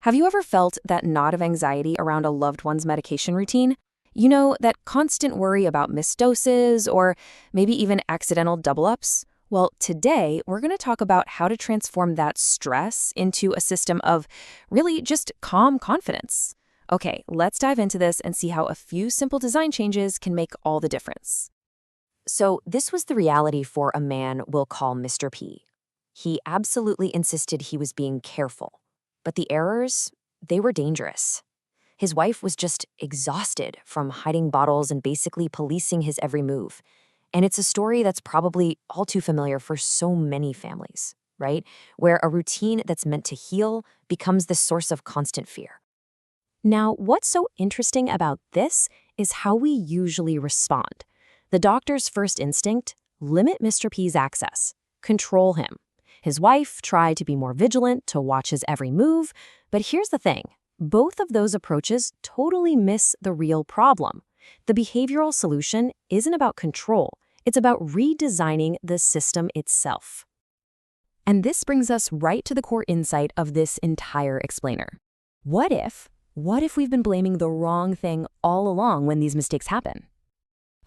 Have you ever felt that knot of anxiety around a loved one's medication routine? You know, that constant worry about missed doses or maybe even accidental double-ups? Well, today we're going to talk about how to transform that stress into a system of really just calm confidence. Okay, let's dive into this and see how a few simple design changes can make all the difference. So this was the reality for a man we'll call Mr. P. He absolutely insisted he was being careful. But the errors, they were dangerous. His wife was just exhausted from hiding bottles and basically policing his every move. And it's a story that's probably all too familiar for so many families, right? Where a routine that's meant to heal becomes the source of constant fear. Now, what's so interesting about this is how we usually respond. The doctor's first instinct: limit Mr. P's access, control him. His wife tried to be more vigilant, to watch his every move, but here's the thing. Both of those approaches totally miss the real problem. The behavioral solution isn't about control, it's about redesigning the system itself. And this brings us right to the core insight of this entire explainer. What if we've been blaming the wrong thing all along when these mistakes happen?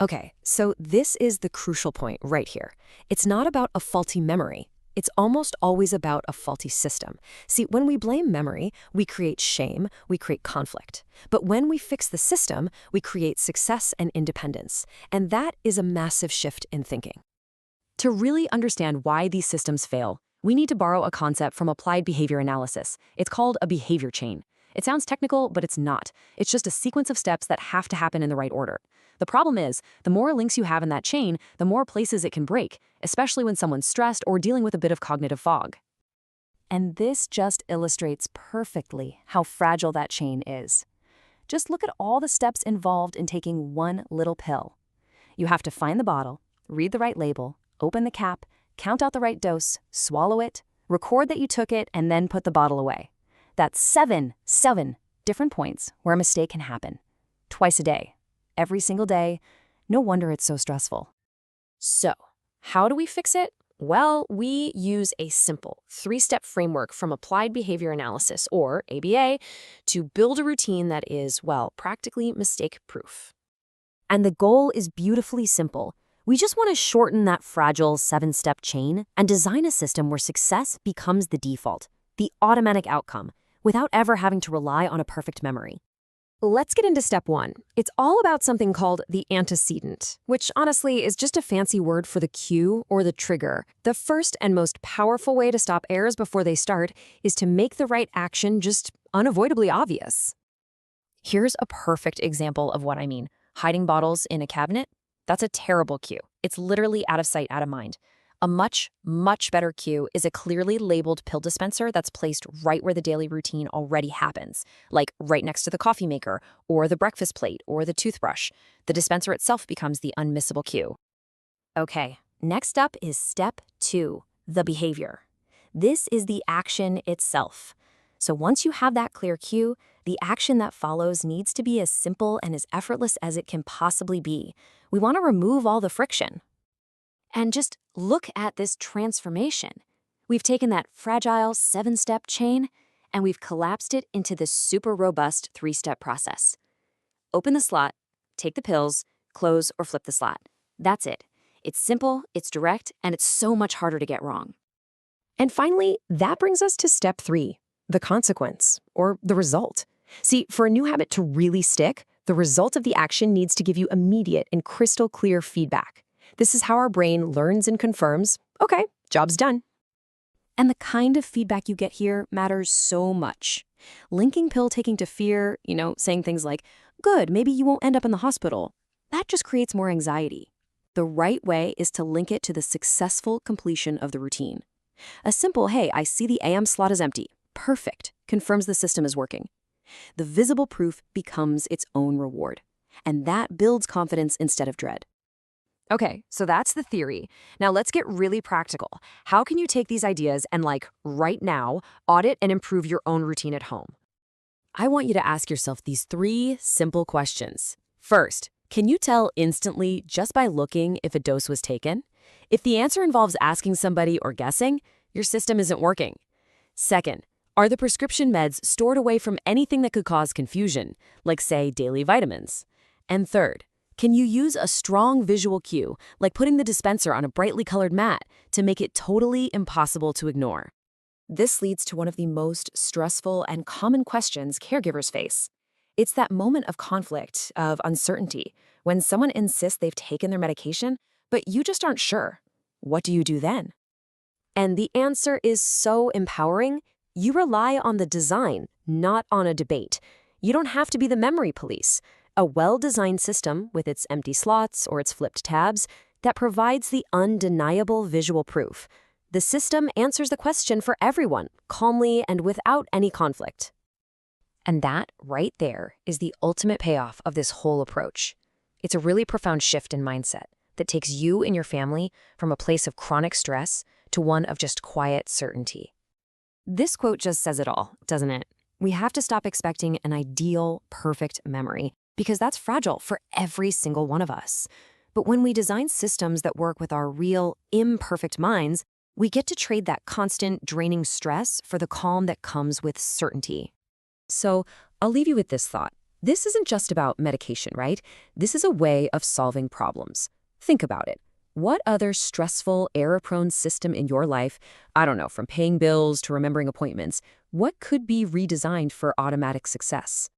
Okay, so this is the crucial point right here. It's not about a faulty memory. It's almost always about a faulty system. See, when we blame memory, we create shame, we create conflict. But when we fix the system, we create success and independence. And that is a massive shift in thinking. To really understand why these systems fail, we need to borrow a concept from applied behavior analysis. It's called a behavior chain. It sounds technical, but it's not. It's just a sequence of steps that have to happen in the right order. The problem is, the more links you have in that chain, the more places it can break, especially when someone's stressed or dealing with a bit of cognitive fog. And this just illustrates perfectly how fragile that chain is. Just look at all the steps involved in taking one little pill. You have to find the bottle, read the right label, open the cap, count out the right dose, swallow it, record that you took it, and then put the bottle away. That's seven different points where a mistake can happen. Twice a day. Every single day. No wonder it's so stressful. So, how do we fix it? Well, we use a simple 3-step framework from applied behavior analysis, or ABA, to build a routine that is, well, practically mistake-proof. And the goal is beautifully simple. We just want to shorten that fragile 7-step chain and design a system where success becomes the default, the automatic outcome, without ever having to rely on a perfect memory. Let's get into step 1. It's all about something called the antecedent, which honestly is just a fancy word for the cue or the trigger. The first and most powerful way to stop errors before they start is to make the right action just unavoidably obvious. Here's a perfect example of what I mean. Hiding bottles in a cabinet? That's a terrible cue. It's literally out of sight, out of mind. A much better cue is a clearly labeled pill dispenser that's placed right where the daily routine already happens, like right next to the coffee maker, or the breakfast plate, or the toothbrush. The dispenser itself becomes the unmissable cue. Okay, next up is step 2, the behavior. This is the action itself. So once you have that clear cue, the action that follows needs to be as simple and as effortless as it can possibly be. We want to remove all the friction. And just look at this transformation. We've taken that fragile 7-step chain and we've collapsed it into this super robust 3-step process. Open the slot, take the pills, close or flip the slot. That's it. It's simple, it's direct, and it's so much harder to get wrong. And finally, that brings us to step 3, the consequence, or the result. See, for a new habit to really stick, the result of the action needs to give you immediate and crystal clear feedback. This is how our brain learns and confirms, okay, job's done. And the kind of feedback you get here matters so much. Linking pill taking to fear, saying things like, good, maybe you won't end up in the hospital, that just creates more anxiety. The right way is to link it to the successful completion of the routine. A simple, hey, I see the AM slot is empty. Perfect, confirms the system is working. The visible proof becomes its own reward. And that builds confidence instead of dread. Okay, so that's the theory. Now let's get really practical. How can you take these ideas and, right now, audit and improve your own routine at home? I want you to ask yourself these 3 simple questions. First, can you tell instantly just by looking if a dose was taken? If the answer involves asking somebody or guessing, your system isn't working. Second, Are the prescription meds stored away from anything that could cause confusion, like, say, daily vitamins? And third, can you use a strong visual cue, like putting the dispenser on a brightly colored mat, to make it totally impossible to ignore? This leads to one of the most stressful and common questions caregivers face. It's that moment of conflict, of uncertainty, when someone insists they've taken their medication, but you just aren't sure. What do you do then? And the answer is so empowering. You rely on the design, not on a debate. You don't have to be the memory police. A well-designed system with its empty slots or its flipped tabs that provides the undeniable visual proof. The system answers the question for everyone, calmly and without any conflict. And that, right there, is the ultimate payoff of this whole approach. It's a really profound shift in mindset that takes you and your family from a place of chronic stress to one of just quiet certainty. This quote just says it all, doesn't it? We have to stop expecting an ideal, perfect memory, because that's fragile for every single one of us. But when we design systems that work with our real, imperfect minds, we get to trade that constant, draining stress for the calm that comes with certainty. So, I'll leave you with this thought. This isn't just about medication, right? This is a way of solving problems. Think about it. What other stressful, error-prone system in your life, I don't know, from paying bills to remembering appointments, what could be redesigned for automatic success?